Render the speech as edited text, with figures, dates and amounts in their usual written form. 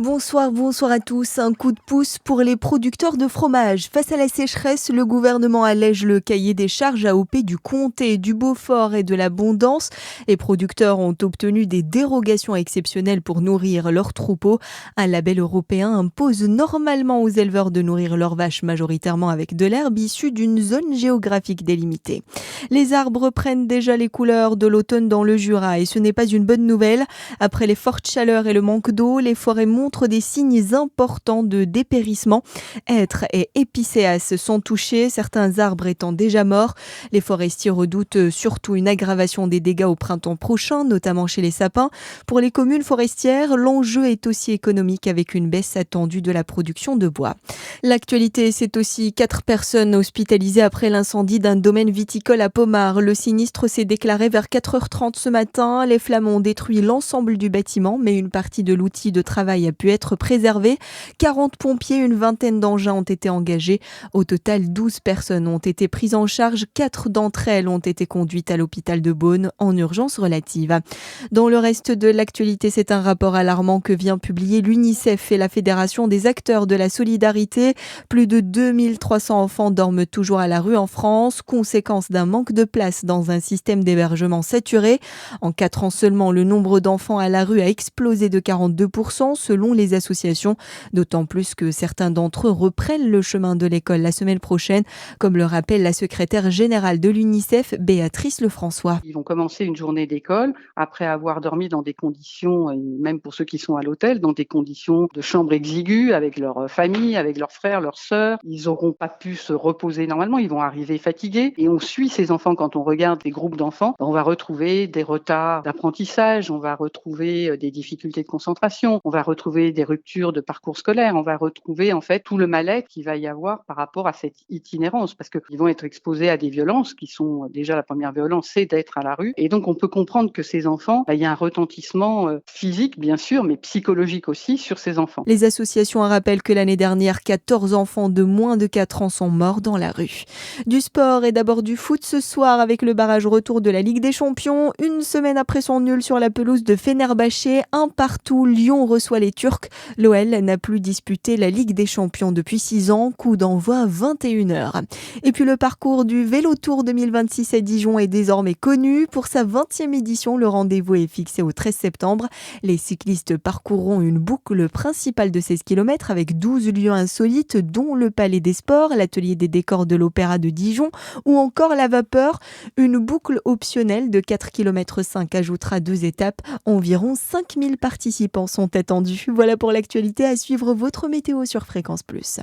Bonsoir à tous. Un coup de pouce pour les producteurs de fromage. Face à la sécheresse, le gouvernement allège le cahier des charges AOP du Comté, du Beaufort et de l'Abondance. Les producteurs ont obtenu des dérogations exceptionnelles pour nourrir leurs troupeaux. Un label européen impose normalement aux éleveurs de nourrir leurs vaches majoritairement avec de l'herbe issue d'une zone géographique délimitée. Les arbres prennent déjà les couleurs de l'automne dans le Jura et ce n'est pas une bonne nouvelle. Après les fortes chaleurs et le manque d'eau, les forêts montrent des signes importants de dépérissement. Hêtres et épicéas sont touchés, certains arbres étant déjà morts. Les forestiers redoutent surtout une aggravation des dégâts au printemps prochain, notamment chez les sapins. Pour les communes forestières, l'enjeu est aussi économique avec une baisse attendue de la production de bois. L'actualité, c'est aussi 4 personnes hospitalisées après l'incendie d'un domaine viticole à Pomarre. Le sinistre s'est déclaré vers 4h30 ce matin. Les flammes ont détruit l'ensemble du bâtiment, mais une partie de l'outil de travail a pu être préservée. 40 pompiers, une vingtaine d'engins ont été engagés. Au total, 12 personnes ont été prises en charge. 4 d'entre elles ont été conduites à l'hôpital de Beaune en urgence relative. Dans le reste de l'actualité, c'est un rapport alarmant que vient publier l'UNICEF et la Fédération des acteurs de la solidarité. Plus de 2300 enfants dorment toujours à la rue en France, conséquence d'un manque de place dans un système d'hébergement saturé. En 4 ans seulement, le nombre d'enfants à la rue a explosé de 42% selon les associations, d'autant plus que certains d'entre eux reprennent le chemin de l'école la semaine prochaine, comme le rappelle la secrétaire générale de l'UNICEF, Béatrice Lefrançois. Ils vont commencer une journée d'école après avoir dormi dans des conditions, et même pour ceux qui sont à l'hôtel, dans des conditions de chambre exiguës avec leur famille, avec leurs frères, leurs sœurs. Ils n'auront pas pu se reposer normalement, ils vont arriver fatigués. Et on suit ces enfants quand on regarde des groupes d'enfants. On va retrouver des retards d'apprentissage, on va retrouver des difficultés de concentration, on va retrouver des ruptures de parcours scolaire, on va retrouver en fait tout le mal-être qu'il va y avoir par rapport à cette itinérance, parce qu'ils vont être exposés à des violences qui sont déjà la première violence, c'est d'être à la rue. Et donc on peut comprendre que ces enfants, il y a un retentissement physique bien sûr, mais psychologique aussi sur ces enfants. Les associations rappellent que l'année dernière, 14 enfants de moins de 4 ans sont morts dans la rue. Du sport et d'abord du foot ce soir avec le barrage retour de la Ligue des Champions. Une semaine après son nul sur la pelouse de Fenerbahçe, un partout, Lyon reçoit les Turcs. L'OL n'a plus disputé la Ligue des Champions depuis 6 ans, coup d'envoi 21h. Et puis le parcours du Vélo Tour 2026 à Dijon est désormais connu. Pour sa 20e édition, le rendez-vous est fixé au 13 septembre. Les cyclistes parcourront une boucle principale de 16 km avec 12 lieux insolites, dont le Palais des Sports, l'atelier des décors de l'Opéra de Dijon ou encore la Vapeur. Une boucle optionnelle de 4,5 km ajoutera 2 étapes. Environ 5000 participants sont attendus. Voilà pour l'actualité. À suivre votre météo sur Fréquence Plus.